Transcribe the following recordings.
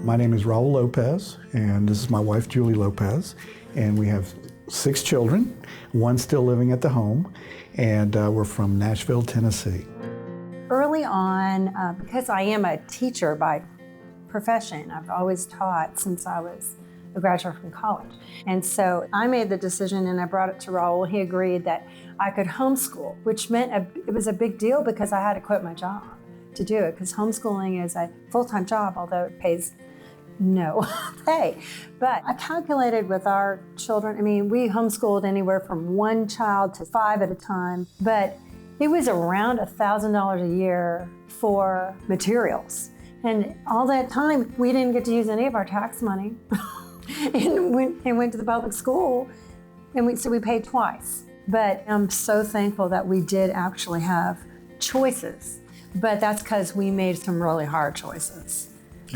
My name is Raul Lopez, and this is my wife, Julie Lopez, and we have 6 children, one still living at the home, and we're from Nashville, Tennessee. Early on, because I am a teacher by profession, I've always taught since I was a graduate from college. And so I made the decision and I brought it to Raul. He agreed that I could homeschool, which meant it was a big deal because I had to quit my job to do it, because homeschooling is a full-time job, although it pays no pay. But I calculated with our children, I mean, we homeschooled anywhere from 1 child to 5 at a time, but it was around $1,000 a year for materials. And all that time, we didn't get to use any of our tax money and went to the public school, and so we paid twice. But I'm so thankful that we did actually have choices, but that's because we made some really hard choices.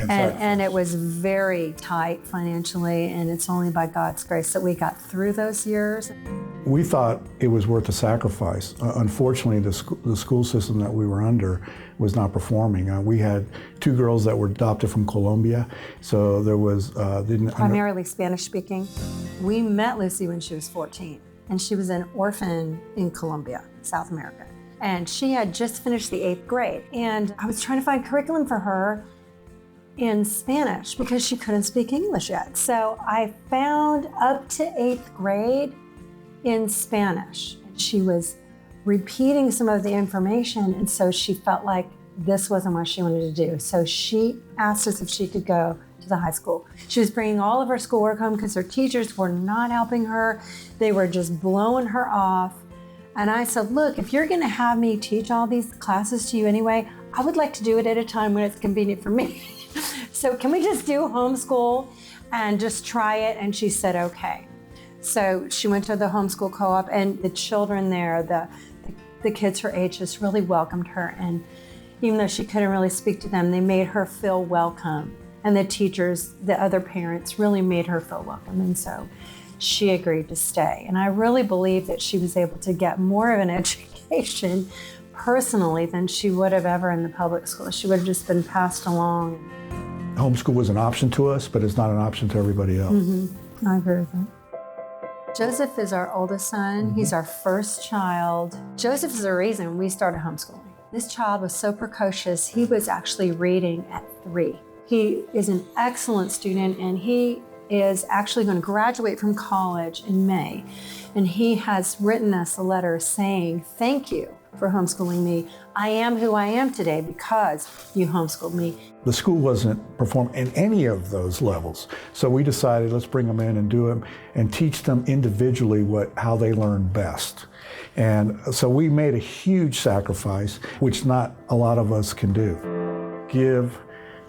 And it was very tight financially, and it's only by God's grace that we got through those years. We thought it was worth the sacrifice. Unfortunately, the school system that we were under was not performing. We had 2 girls that were adopted from Colombia, so there was... primarily Spanish speaking. We met Lucy when she was 14, and she was an orphan in Colombia, South America. And she had just finished the 8th grade, and I was trying to find curriculum for her in Spanish because she couldn't speak English yet. So I found up to 8th grade in Spanish. She was repeating some of the information, and so she felt like this wasn't what she wanted to do. So she asked us if she could go to the high school. She was bringing all of her schoolwork home because her teachers were not helping her. They were just blowing her off. And I said, look, if you're gonna have me teach all these classes to you anyway, I would like to do it at a time when it's convenient for me. So can we just do homeschool and just try it? And she said, okay. So she went to the homeschool co-op, and the children there, the kids her age, just really welcomed her. And even though she couldn't really speak to them, they made her feel welcome. And the teachers, the other parents, really made her feel welcome. And so she agreed to stay. And I really believe that she was able to get more of an education personally than she would have ever in the public school. She would have just been passed along. Homeschool was an option to us, but it's not an option to everybody else. Mm-hmm. I agree with that. Joseph is our oldest son. Mm-hmm. He's our first child. Joseph is the reason we started homeschooling. This child was so precocious, he was actually reading at 3. He is an excellent student, and he is actually going to graduate from college in May. And he has written us a letter saying, thank you for homeschooling me. I am who I am today because you homeschooled me. The school wasn't performing in any of those levels. So we decided, let's bring them in and do them and teach them individually how they learn best. And so we made a huge sacrifice, which not a lot of us can do. Give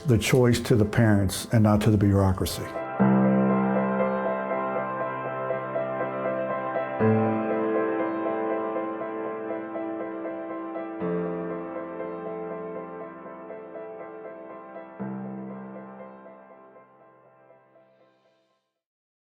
the choice to the parents and not to the bureaucracy.